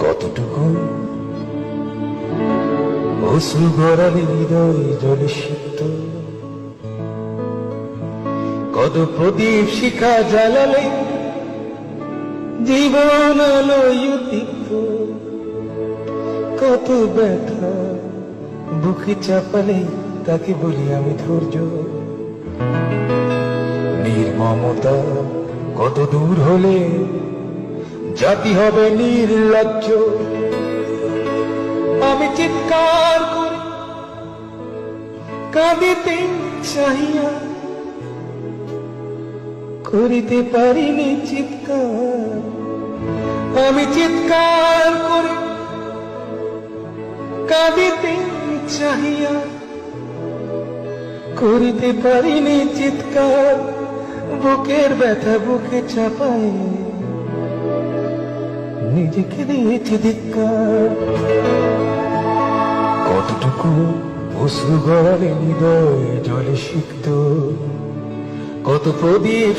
কতটুকু অশ্রু গড়ালে হৃদয় জলে সিক্ত, কত প্রদীপ শিখা জ্বালালে জীবন আলোয় দীপ্ত, কত ব্যথা বুকে চাপালে তাকে বলি আমি ধৈর্য। নির্মমতা কত দূর হলে জাতি হবে নির্লজ্জ। আমি চিৎকার করি কাঁদিতে চাহিয়া, করিতে পারিনি চিৎকার। আমি চিৎকার করি কাঁদিতে চাহিয়া, করিতে পারিনি চিৎকার। বুকের ব্যথা বুকে চাপায় নিজেকে দিয়েছি ধিক্কার। কতটুকু অশ্রু গড়ালে হৃদয় জলে সিক্ত, কত প্রদীপ